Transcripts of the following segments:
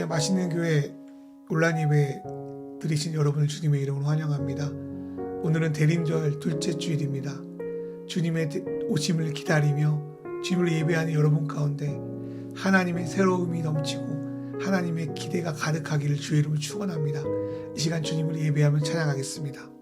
안녕하세요. 맛있는 교회 온라인 예배 들으신 여러분을 주님의 이름으로 환영합니다. 오늘은 대림절 둘째 주일입니다. 주님의 오심을 기다리며 주님을 예배하는 여러분 가운데 하나님의 새로움이 넘치고 하나님의 기대가 가득하기를 주의 이름으로 축원합니다. 이 시간 주님을 예배하며 찬양하겠습니다.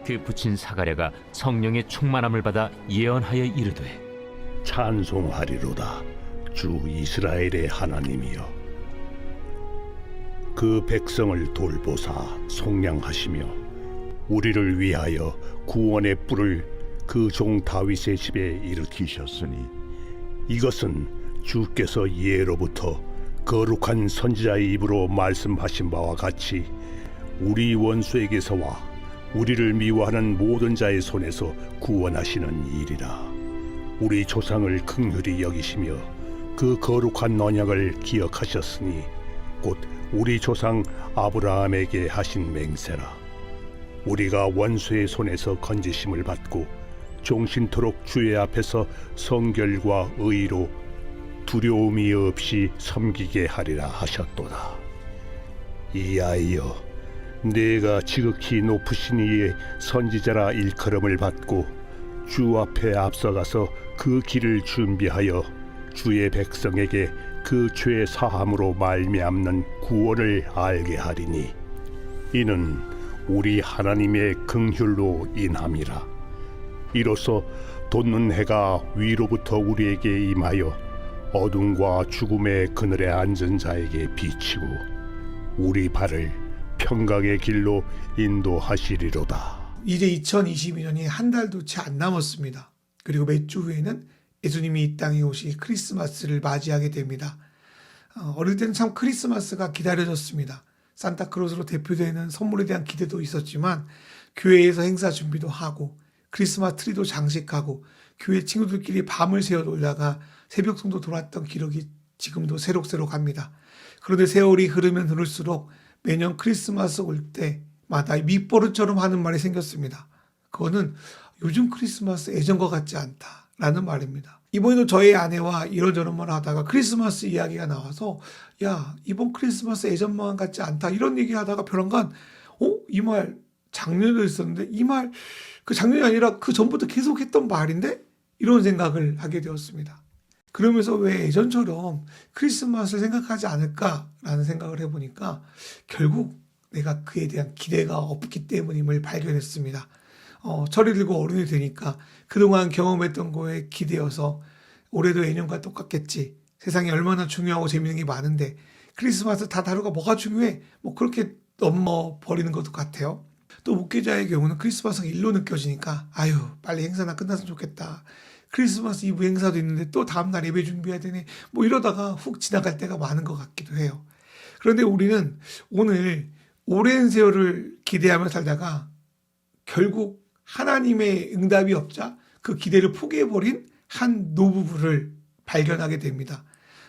그 붙인 사가랴가 성령의 충만함을 받아 예언하여 이르되 찬송하리로다 주 이스라엘의 하나님이여. 그 백성을 돌보사 속량하시며 우리를 위하여 구원의 뿔을 그 종 다윗의 집에 일으키셨으니 이것은 주께서 예로부터 거룩한 선지자의 입으로 말씀하신 바와 같이 우리 원수에게서와 우리를 미워하는 모든 자의 손에서 구원하시는 일이라. 우리 조상을 긍휼히 여기시며 그 거룩한 언약을 기억하셨으니 곧 우리 조상 아브라함에게 하신 맹세라. 우리가 원수의 손에서 건지심을 받고 종신토록 주의 앞에서 성결과 의로 두려움이 없이 섬기게 하리라 하셨도다. 이하여 내가 지극히 높으신 이의 선지자라 일컬음을 받고 주 앞에 앞서가서 그 길을 준비하여 주의 백성에게 그 죄 사함으로 말미암는 구원을 알게 하리니 이는 우리 하나님의 긍휼로 인함이라. 이로써 돋는 해가 위로부터 우리에게 임하여 어둠과 죽음의 그늘에 앉은 자에게 비치고 우리 발을 평강의 길로 인도하시리로다. 이제 2022년이 한 달도 채 안 남았습니다. 그리고 몇 주 후에는 예수님이 이 땅에 오시 크리스마스를 맞이하게 됩니다. 어릴 때는 참 크리스마스가 기다려졌습니다. 산타크로스로 대표되는 선물에 대한 기대도 있었지만 교회에서 행사 준비도 하고 크리스마스 트리도 장식하고 교회 친구들끼리 밤을 새워 놀다가 새벽 성도 돌았던 기록이 지금도 새록새록합니다. 그런데 세월이 흐르면 흐를수록 매년 크리스마스 올 때마다 밑버릇처럼 하는 말이 생겼습니다. 그거는 요즘 크리스마스 예전과 같지 않다라는 말입니다. 이번에도 저희 아내와 이런저런 말 하다가 크리스마스 이야기가 나와서 야 이번 크리스마스 예전만 같지 않다 이런 얘기 하다가 벼랑간 이 말 작년에도 있었는데 이 말 그 작년이 아니라 그 전부터 계속 했던 말인데 이런 생각을 하게 되었습니다. 그러면서 왜 예전처럼 크리스마스를 생각하지 않을까라는 생각을 해보니까 결국 내가 그에 대한 기대가 없기 때문임을 발견했습니다. 철이 들고 어른이 되니까 그동안 경험했던 거에 기대어서 올해도 예년과 똑같겠지. 세상에 얼마나 중요하고 재밌는 게 많은데 크리스마스 다 다루가 뭐가 중요해? 뭐 그렇게 넘어버리는 것도 같아요. 또 목회자의 경우는 크리스마스가 일로 느껴지니까 아유 빨리 행사나 끝났으면 좋겠다. 크리스마스 이브 행사도 있는데 또 다음날 예배 준비해야 되네. 뭐 이러다가 훅 지나갈 때가 많은 것 같기도 해요. 그런데 우리는 오늘 오랜 세월을 기대하며 살다가 결국 하나님의 응답이 없자 그 기대를 포기해버린 한 노부부를 발견하게 됩니다.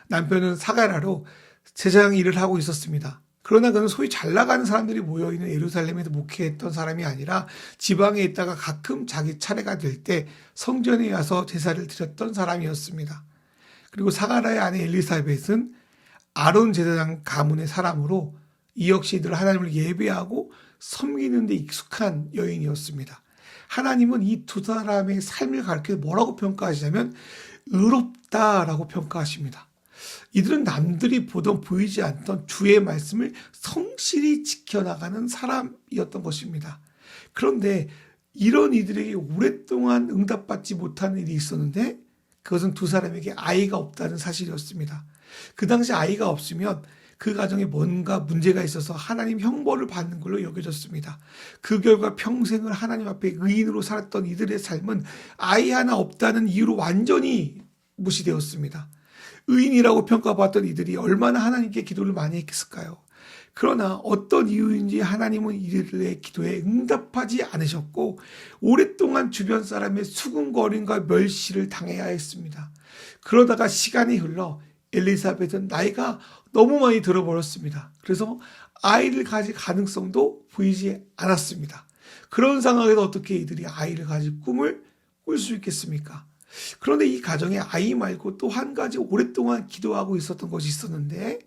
남편은 사가랴로 제사장 일을 하고 있었습니다. 그러나 그는 소위 잘 나가는 사람들이 모여있는 예루살렘에서 목회했던 사람이 아니라 지방에 있다가 가끔 자기 차례가 될 때 성전에 와서 제사를 드렸던 사람이었습니다. 그리고 사가랴의 아내 엘리사벳은 아론 제사장 가문의 사람으로 이 역시 늘 하나님을 예배하고 섬기는 데 익숙한 여인이었습니다. 하나님은 이 두 사람의 삶을 가르쳐 뭐라고 평가하시냐면 의롭다라고 평가하십니다. 이들은 남들이 보던 보이지 않던 주의 말씀을 성실히 지켜나가는 사람이었던 것입니다. 그런데 이런 이들에게 오랫동안 응답받지 못한 일이 있었는데 그것은 두 사람에게 아이가 없다는 사실이었습니다. 그 당시 아이가 없으면 그 가정에 뭔가 문제가 있어서 하나님 형벌을 받는 걸로 여겨졌습니다. 그 결과 평생을 하나님 앞에 의인으로 살았던 이들의 삶은 아이 하나 없다는 이유로 완전히 무시되었습니다. 의인이라고 평가받았던 이들이 얼마나 하나님께 기도를 많이 했을까요? 그러나 어떤 이유인지 하나님은 이들의 기도에 응답하지 않으셨고 오랫동안 주변 사람의 수군거림과 멸시를 당해야 했습니다. 그러다가 시간이 흘러 엘리사벳은 나이가 너무 많이 들어버렸습니다. 그래서 아이를 가질 가능성도 보이지 않았습니다. 그런 상황에서 어떻게 이들이 아이를 가질 꿈을 꿀 수 있겠습니까? 그런데 이 가정에 아이 말고 또 한 가지 오랫동안 기도하고 있었던 것이 있었는데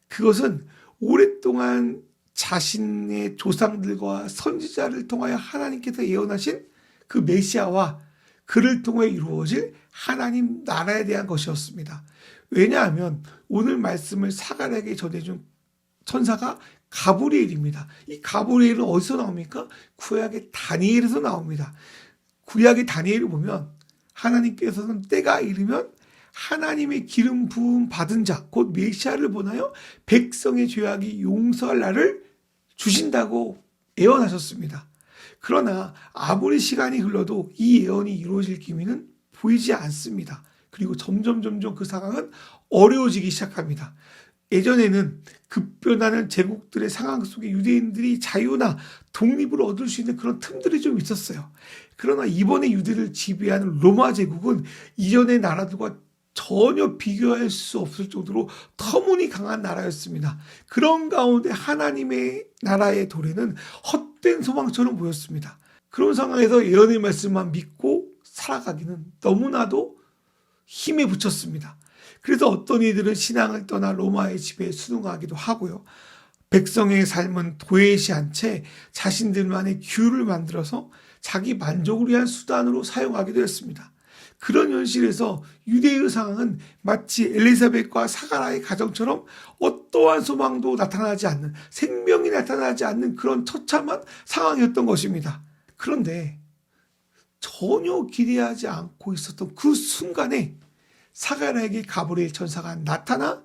그것은 오랫동안 자신의 조상들과 선지자를 통하여 하나님께서 예언하신 그 메시아와 그를 통해 이루어질 하나님 나라에 대한 것이었습니다. 왜냐하면 오늘 말씀을 사가랴에게 전해준 천사가 가브리엘입니다. 이 가브리엘은 어디서 나옵니까? 구약의 다니엘에서 나옵니다. 구약의 다니엘을 보면 하나님께서는 때가 이르면 하나님의 기름 부음 받은 자, 곧 메시아를 보나요? 백성의 죄악이 용서할 날을 주신다고 예언하셨습니다. 그러나 아무리 시간이 흘러도 이 예언이 이루어질 기미는 보이지 않습니다. 그리고 점점 그 상황은 어려워지기 시작합니다. 예전에는 급변하는 제국들의 상황 속에 유대인들이 자유나 독립을 얻을 수 있는 그런 틈들이 좀 있었어요. 그러나 이번에 유대를 지배하는 로마 제국은 이전의 나라들과 전혀 비교할 수 없을 정도로 터무니 강한 나라였습니다. 그런 가운데 하나님의 나라의 도래는 헛된 소망처럼 보였습니다. 그런 상황에서 예언의 말씀만 믿고 살아가기는 너무나도 힘에 부쳤습니다. 그래서 어떤 이들은 신앙을 떠나 로마의 지배에 순응하기도 하고요. 백성의 삶은 도외시한 채 자신들만의 규율을 만들어서 자기 만족을 위한 수단으로 사용하기도 했습니다. 그런 현실에서 유대의 상황은 마치 엘리사벳과 사가랴의 가정처럼 어떠한 소망도 나타나지 않는, 생명이 나타나지 않는 그런 처참한 상황이었던 것입니다. 그런데 전혀 기대하지 않고 있었던 그 순간에 사가랴에게 가브리엘 천사가 나타나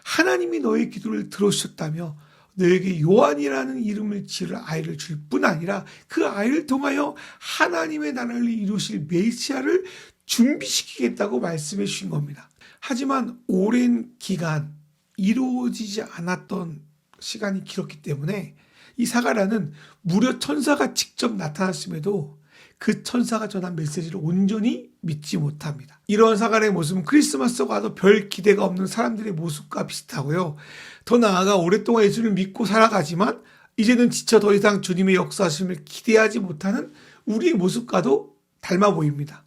하나님이 너의 기도를 들어주셨다며 너에게 요한이라는 이름을 지을 아이를 줄 뿐 아니라 그 아이를 통하여 하나님의 나라를 이루실 메시아를 준비시키겠다고 말씀해 주신 겁니다. 하지만 오랜 기간 이루어지지 않았던 시간이 길었기 때문에 이 사가랴는 무려 천사가 직접 나타났음에도 그 천사가 전한 메시지를 온전히 믿지 못합니다. 이러한 사가랴의 모습은 크리스마스가 와도 별 기대가 없는 사람들의 모습과 비슷하고요. 더 나아가 오랫동안 예수를 믿고 살아가지만 이제는 지쳐 더 이상 주님의 역사하심을 기대하지 못하는 우리의 모습과도 닮아 보입니다.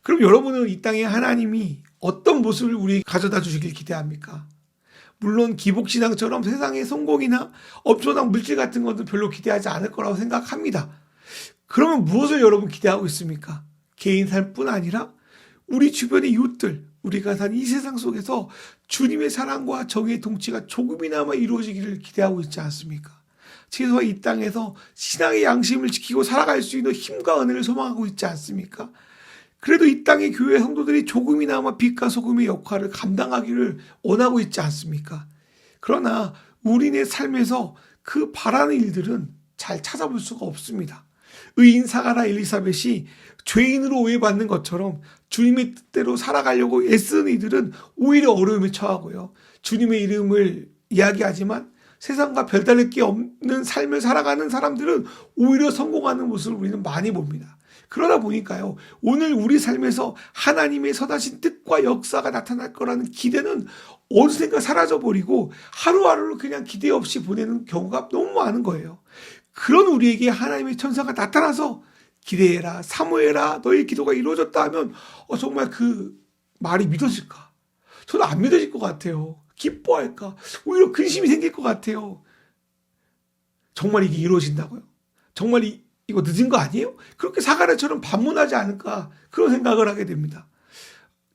그럼 여러분은 이 땅에 하나님이 어떤 모습을 우리에게 가져다 주시길 기대합니까? 물론 기복신앙처럼 세상의 성공이나 엄청난 물질 같은 것도 별로 기대하지 않을 거라고 생각합니다. 그러면 무엇을 여러분 기대하고 있습니까? 개인 삶뿐 아니라 우리 주변의 이웃들, 우리가 산 이 세상 속에서 주님의 사랑과 정의의 통치가 조금이나마 이루어지기를 기대하고 있지 않습니까? 최소한 이 땅에서 신앙의 양심을 지키고 살아갈 수 있는 힘과 은혜를 소망하고 있지 않습니까? 그래도 이 땅의 교회 성도들이 조금이나마 빛과 소금의 역할을 감당하기를 원하고 있지 않습니까? 그러나 우리네 삶에서 그 바라는 일들은 잘 찾아볼 수가 없습니다. 의인 사가랴 엘리사벳이 죄인으로 오해받는 것처럼 주님의 뜻대로 살아가려고 애쓰는 이들은 오히려 어려움에 처하고요. 주님의 이름을 이야기하지만 세상과 별다를 게 없는 삶을 살아가는 사람들은 오히려 성공하는 모습을 우리는 많이 봅니다. 그러다 보니까요, 오늘 우리 삶에서 하나님의 선하신 뜻과 역사가 나타날 거라는 기대는 어느샌가 사라져버리고 하루하루를 그냥 기대 없이 보내는 경우가 너무 많은 거예요. 그런 우리에게 하나님의 천사가 나타나서 기대해라, 사모해라, 너의 기도가 이루어졌다 하면 정말 그 말이 믿어질까? 저는 안 믿어질 것 같아요. 기뻐할까? 오히려 근심이 생길 것 같아요. 정말 이게 이루어진다고요? 정말 이거 늦은 거 아니에요? 그렇게 사가랴처럼 반문하지 않을까? 그런 생각을 하게 됩니다.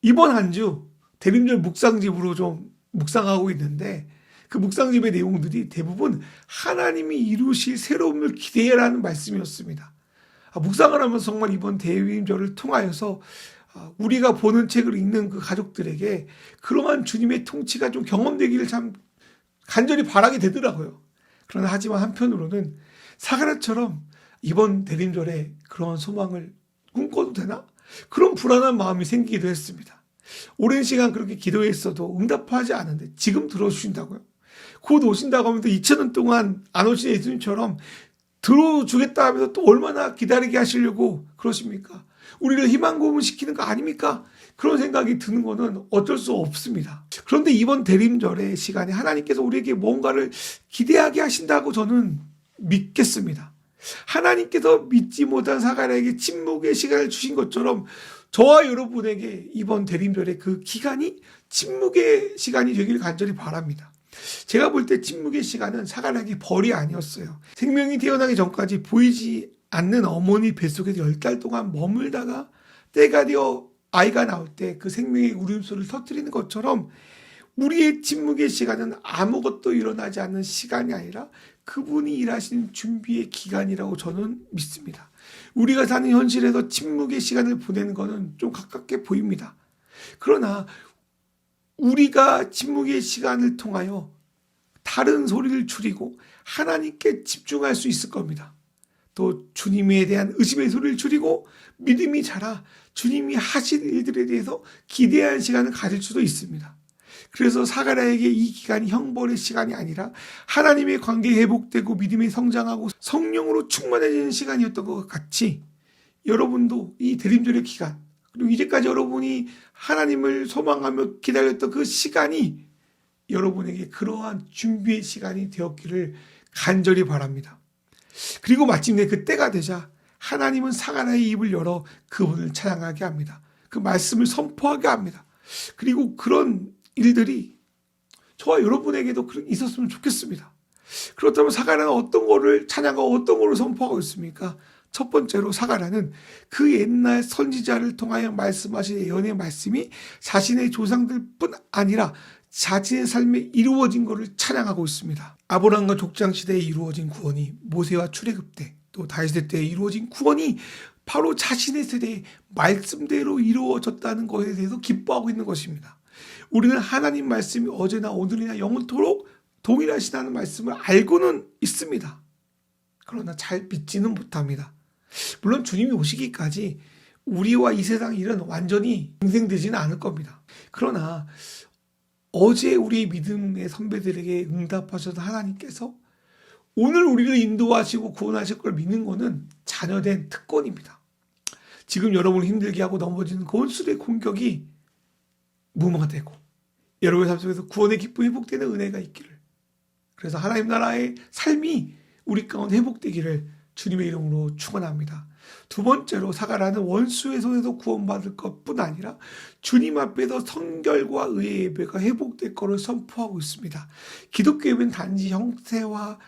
이번 한 주 대림절 묵상집으로 좀 묵상하고 있는데 그 묵상집의 내용들이 대부분 하나님이 이루실 새로움을 기대해라는 말씀이었습니다. 묵상을 하면서 정말 이번 대림절을 통하여서 우리가 보는 책을 읽는 그 가족들에게 그러한 주님의 통치가 좀 경험되기를 참 간절히 바라게 되더라고요. 그러나 하지만 한편으로는 사가랴처럼 이번 대림절에 그런 소망을 꿈꿔도 되나? 그런 불안한 마음이 생기기도 했습니다. 오랜 시간 그렇게 기도했어도 응답하지 않은데 지금 들어주신다고요? 곧 오신다고 하면서 2000년 동안 안 오신 예수님처럼 들어주겠다 하면서 또 얼마나 기다리게 하시려고 그러십니까? 우리를 희망 고문시키는 거 아닙니까? 그런 생각이 드는 거는 어쩔 수 없습니다. 그런데 이번 대림절의 시간에 하나님께서 우리에게 뭔가를 기대하게 하신다고 저는 믿겠습니다. 하나님께서 믿지 못한 사가랴에게 침묵의 시간을 주신 것처럼 저와 여러분에게 이번 대림절의 그 기간이 침묵의 시간이 되길 간절히 바랍니다. 제가 볼 때 침묵의 시간은 사가랴에게 벌이 아니었어요. 생명이 태어나기 전까지 보이지 않는 어머니 뱃속에서 10달 동안 머물다가 때가 되어 아이가 나올 때 그 생명의 울음소리를 터뜨리는 것처럼 우리의 침묵의 시간은 아무것도 일어나지 않는 시간이 아니라 그분이 일하시는 준비의 기간이라고 저는 믿습니다. 우리가 사는 현실에서 침묵의 시간을 보내는 것은 좀 가깝게 보입니다. 그러나 우리가 침묵의 시간을 통하여 다른 소리를 줄이고 하나님께 집중할 수 있을 겁니다. 또 주님에 대한 의심의 소리를 줄이고 믿음이 자라 주님이 하실 일들에 대해서 기대하는 시간을 가질 수도 있습니다. 그래서 사가랴에게 이 기간이 형벌의 시간이 아니라 하나님의 관계 회복되고 믿음이 성장하고 성령으로 충만해지는 시간이었던 것 같이 여러분도 이 대림절의 기간 그리고 이제까지 여러분이 하나님을 소망하며 기다렸던 그 시간이 여러분에게 그러한 준비의 시간이 되었기를 간절히 바랍니다. 그리고 마침내 그 때가 되자 하나님은 사가랴의 입을 열어 그분을 찬양하게 합니다. 그 말씀을 선포하게 합니다. 그리고 그런 일들이 저와 여러분에게도 있었으면 좋겠습니다. 그렇다면 사가랴는 어떤 거를 찬양하고 어떤 거를 선포하고 있습니까? 첫 번째로 사가랴는 그 옛날 선지자를 통하여 말씀하신 예언의 말씀이 자신의 조상들뿐 아니라 자신의 삶에 이루어진 것을 찬양하고 있습니다. 아브라함과 족장 시대에 이루어진 구원이 모세와 출애굽 때 또 다윗의 때에 이루어진 구원이 바로 자신의 세대의 말씀대로 이루어졌다는 것에 대해서 기뻐하고 있는 것입니다. 우리는 하나님 말씀이 어제나 오늘이나 영원토록 동일하시다는 말씀을 알고는 있습니다. 그러나 잘 믿지는 못합니다. 물론 주님이 오시기까지 우리와 이 세상 일은 완전히 인생되지는 않을 겁니다. 그러나 어제 우리의 믿음의 선배들에게 응답하셔서 하나님께서 오늘 우리를 인도하시고 구원하실 걸 믿는 것은 자녀된 특권입니다. 지금 여러분을 힘들게 하고 넘어지는 원수의 공격이 무마되고 여러분의 삶 속에서 구원의 기쁨이 회복되는 은혜가 있기를, 그래서 하나님 나라의 삶이 우리 가운데 회복되기를 주님의 이름으로 축원합니다. 두 번째로 사가랴는 원수의 손에서 구원받을 것뿐 아니라 주님 앞에서 성결과 의의 예배가 회복될 것을 선포하고 있습니다. 기독교 예배는 단지 형태와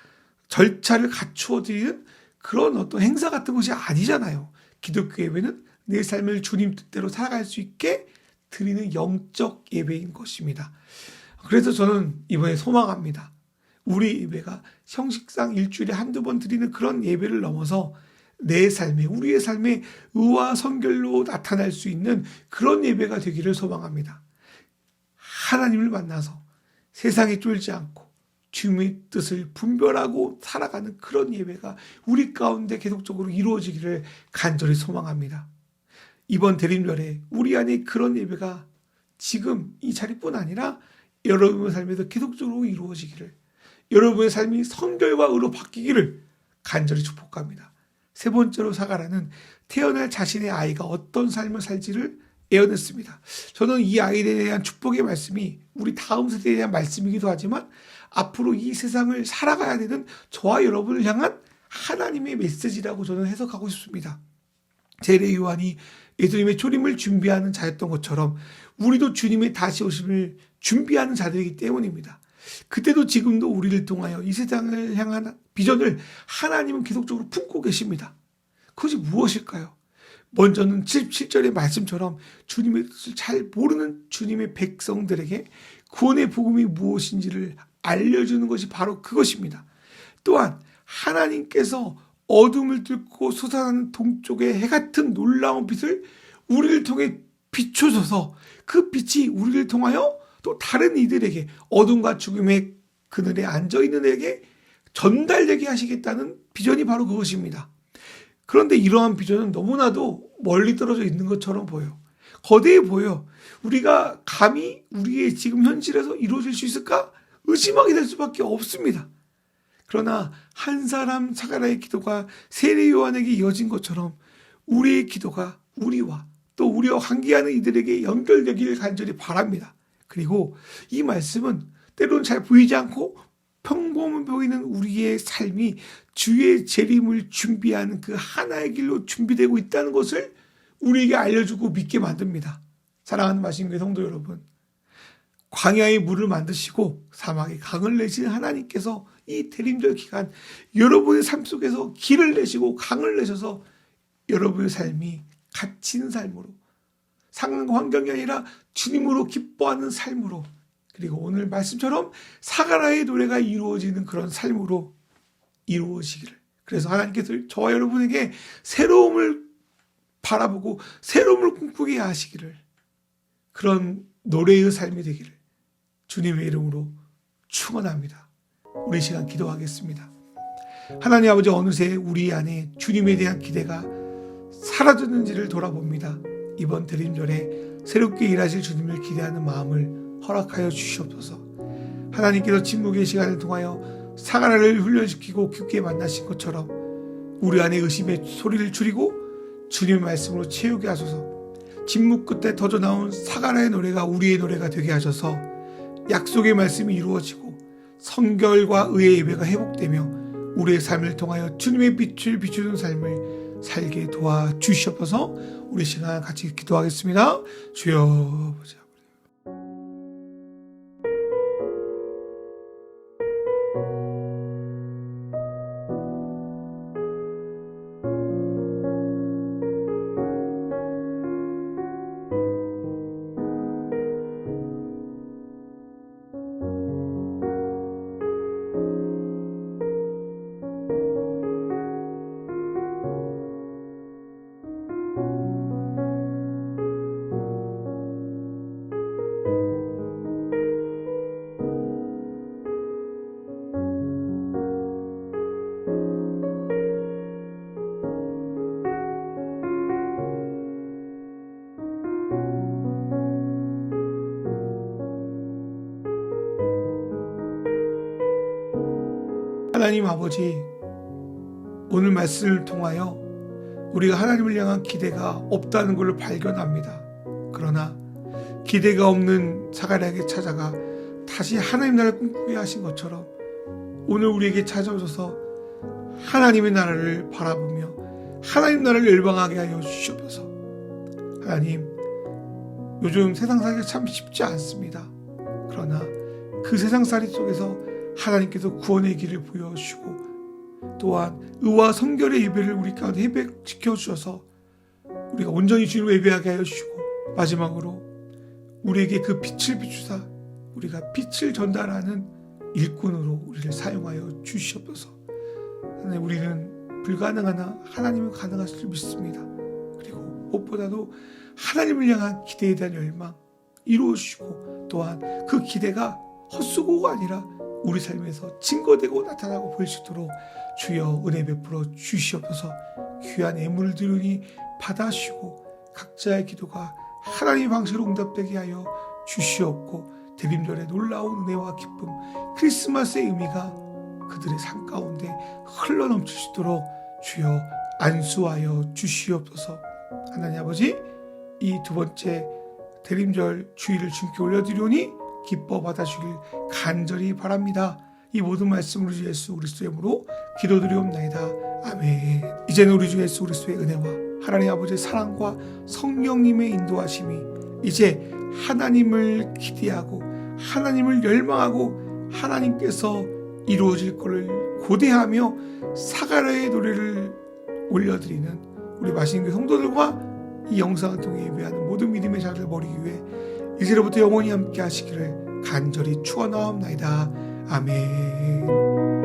절차를 갖추어 드리는 그런 어떤 행사 같은 것이 아니잖아요. 기독교 예배는 내 삶을 주님 뜻대로 살아갈 수 있게 드리는 영적 예배인 것입니다. 그래서 저는 이번에 소망합니다. 우리 예배가 형식상 일주일에 한두 번 드리는 그런 예배를 넘어서 내 삶에, 우리의 삶에 의와 성결로 나타날 수 있는 그런 예배가 되기를 소망합니다. 하나님을 만나서 세상에 쫄지 않고 주님의 뜻을 분별하고 살아가는 그런 예배가 우리 가운데 계속적으로 이루어지기를 간절히 소망합니다. 이번 대림절에 우리 안에 그런 예배가 지금 이 자리뿐 아니라 여러분의 삶에서 계속적으로 이루어지기를, 여러분의 삶이 성결과 의로 바뀌기를 간절히 축복합니다. 세 번째로 사가랴는 태어날 자신의 아이가 어떤 삶을 살지를 예언했습니다. 저는 이 아이에 대한 축복의 말씀이 우리 다음 세대에 대한 말씀이기도 하지만 앞으로 이 세상을 살아가야 되는 저와 여러분을 향한 하나님의 메시지라고 저는 해석하고 싶습니다. 세례 요한이 예수님의 초림을 준비하는 자였던 것처럼 우리도 주님의 다시 오심을 준비하는 자들이기 때문입니다. 그때도 지금도 우리를 통하여 이 세상을 향한 비전을 하나님은 계속적으로 품고 계십니다. 그것이 무엇일까요? 먼저는 77절의 말씀처럼 주님의 뜻을 잘 모르는 주님의 백성들에게 구원의 복음이 무엇인지를 알려주는 것이 바로 그것입니다. 또한 하나님께서 어둠을 뚫고 솟아나는 동쪽의 해 같은 놀라운 빛을 우리를 통해 비춰줘서 그 빛이 우리를 통하여 또 다른 이들에게 어둠과 죽음의 그늘에 앉아있는 에게 전달되게 하시겠다는 비전이 바로 그것입니다. 그런데 이러한 비전은 너무나도 멀리 떨어져 있는 것처럼 보여요. 거대해 보여요. 우리가 감히 우리의 지금 현실에서 이루어질 수 있을까? 의심하게 될 수밖에 없습니다. 그러나 한 사람 사가랴의 기도가 세례 요한에게 이어진 것처럼 우리의 기도가 우리와 또 우리와 관계하는 이들에게 연결되기를 간절히 바랍니다. 그리고 이 말씀은 때로는 잘 보이지 않고 평범해 보이는 우리의 삶이 주의 재림을 준비하는 그 하나의 길로 준비되고 있다는 것을 우리에게 알려주고 믿게 만듭니다. 사랑하는 마신교회 성도 여러분, 광야의 물을 만드시고 사막에 강을 내시는 하나님께서 이 대림절 기간 여러분의 삶 속에서 길을 내시고 강을 내셔서 여러분의 삶이 갇히는 삶으로, 상황과 환경이 아니라 주님으로 기뻐하는 삶으로, 그리고 오늘 말씀처럼 사가랴의 노래가 이루어지는 그런 삶으로 이루어지기를, 그래서 하나님께서 저와 여러분에게 새로움을 바라보고 새로움을 꿈꾸게 하시기를, 그런 노래의 삶이 되기를 주님의 이름으로 축원합니다. 우리 시간 기도하겠습니다. 하나님 아버지, 어느새 우리 안에 주님에 대한 기대가 사라졌는지를 돌아봅니다. 이번 대림절에 새롭게 일하실 주님을 기대하는 마음을 허락하여 주시옵소서. 하나님께서 침묵의 시간을 통하여 사가랴를 훈련시키고 깊게 만나신 것처럼 우리 안에 의심의 소리를 줄이고 주님의 말씀으로 채우게 하소서. 침묵 끝에 터져나온 사가랴의 노래가 우리의 노래가 되게 하셔서 약속의 말씀이 이루어지고 성결과 의의 예배가 회복되며 우리의 삶을 통하여 주님의 빛을 비추는 삶을 살게 도와주시옵소서. 우리 시간 같이 기도하겠습니다. 주여 보자. 하나님 아버지, 오늘 말씀을 통하여 우리가 하나님을 향한 기대가 없다는 것을 발견합니다. 그러나 기대가 없는 사가랴에게 찾아가 다시 하나님 나라를 꿈꾸게 하신 것처럼 오늘 우리에게 찾아오셔서 하나님의 나라를 바라보며 하나님 나라를 열방하게 하여 주시옵소서. 하나님, 요즘 세상살이가 참 쉽지 않습니다. 그러나 그 세상살이 속에서 하나님께서 구원의 길을 보여주시고 또한 의와 성결의 예배를 우리 가운데 회복시켜 주셔서 우리가 온전히 주님을 예배하게 하여 주시고, 마지막으로 우리에게 그 빛을 비추사 우리가 빛을 전달하는 일꾼으로 우리를 사용하여 주시옵소서. 하나님, 우리는 불가능하나 하나님은 가능하실 줄 믿습니다. 그리고 무엇보다도 하나님을 향한 기대에 대한 열망 이루어 주시고, 또한 그 기대가 헛수고가 아니라 우리 삶에서 증거되고 나타나고 보일 수 있도록 주여 은혜 베풀어 주시옵소서. 귀한 예물을 드리니 받아주시고 각자의 기도가 하나님의 방식으로 응답되게 하여 주시옵고, 대림절의 놀라운 은혜와 기쁨, 크리스마스의 의미가 그들의 삶 가운데 흘러넘칠 수 있도록 주여 안수하여 주시옵소서. 하나님 아버지, 이 두 번째 대림절 주일을 주님께 올려드리오니 기뻐 받아주길 간절히 바랍니다. 이 모든 말씀을 주 예수 그리스도의 이름으로 기도드리옵나이다. 아멘. 이제는 우리 주 예수 그리스도의 은혜와 하나님 아버지의 사랑과 성령님의 인도하심이 이제 하나님을 기대하고 하나님을 열망하고 하나님께서 이루어질 것을 고대하며 사가랴의 노래를 올려드리는 우리 마신교회 성도들과 이 영상을 통해 예배하는 모든 믿음의 자를 버리기 위해 이제로부터 영원히 함께 하시기를 간절히 축원하옵나이다. 아멘.